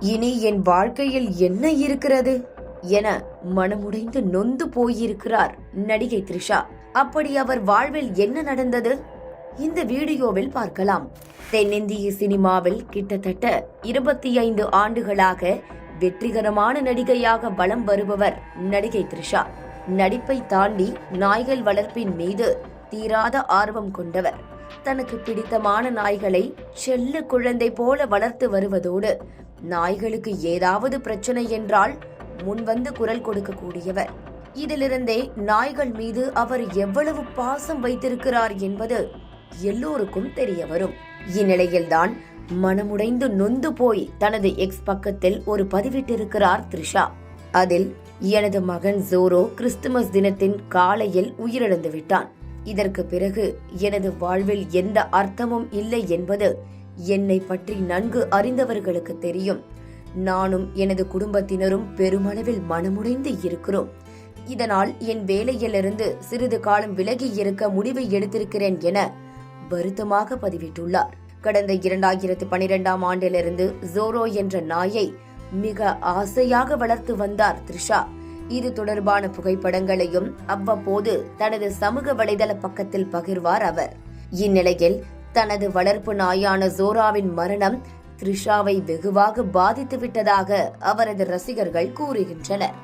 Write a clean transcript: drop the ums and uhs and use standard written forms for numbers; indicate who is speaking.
Speaker 1: இனி என் வாழ்க்கையில் என்ன இருக்கிறது என மனமுடைந்து நொந்து போயிருக்கிறார் நடிகை த்ரிஷா. அப்படி அவர் வாழ்வில் என்ன நடந்தது இந்த வீடியோவில் பார்க்கலாம். தென்னிந்திய சினிமாவில் கிட்டத்தட்ட 25 ஆண்டுகளாக வெற்றிகரமான நடிகையாக வலம் வருபவர் நடிகை த்ரிஷா. நடிப்பை தாண்டி நாய்கள் வளர்ப்பின் மீது தீராத ஆர்வம் கொண்டவர். தனக்கு பிடித்தமான நாய்களை செல்ல குழந்தை போல வளர்த்து வருவதோடு நாய்களுக்கு ஏதாவது பிரச்சனை என்றால் முன்வந்து குரல் கொடுக்கக்கூடியவர். இதிலிருந்தே நாய்கள் மீது அவர் எவ்வளவு பாசம் வைத்திருக்கிறார் என்பது எல்லோருக்கும் தெரிய வரும். இந்நிலையில்தான் மனமுடைந்து நொந்து போய் தனது எக்ஸ் பக்கத்தில் ஒரு பதிவிட்டிருக்கிறார் த்ரிஷா. அதில், எனது மகன் ஜோரோ கிறிஸ்துமஸ் தினத்தின் காலையில் உயிரிழந்து விட்டான். இதற்கு பிறகு எனது வாழ்வில் எந்த அர்த்தமும் இல்லை என்பது என்னை பற்றி நன்கு அறிந்தவர்களுக்கு தெரியும். நானும் எனது குடும்பத்தினரும் பெருமளவில் மனமுடைந்து இருக்கிறோம். இதனால் என் வேலையிலிருந்து சிறிது காலம் விலகி இருக்க முடிவை எடுத்திருக்கிறேன் என வருத்தமாக பதிவிட்டுள்ளார். கடந்த 2012ஆம் ஆண்டிலிருந்து ஜோரோ என்ற நாயை மிக ஆசையாக வளர்த்து வந்தார் த்ரிஷா. இது தொடர்பான புகைப்படங்களையும் அவ்வப்போது தனது சமூக வலைதள பக்கத்தில் பகிர்வார் அவர். இந்நிலையில் தனது வளர்ப்பு நாயான ஜோராவின் மரணம் த்ரிஷாவை வெகுவாக பாதித்து விட்டதாக அவரது ரசிகர்கள் கூறுகின்றனர்.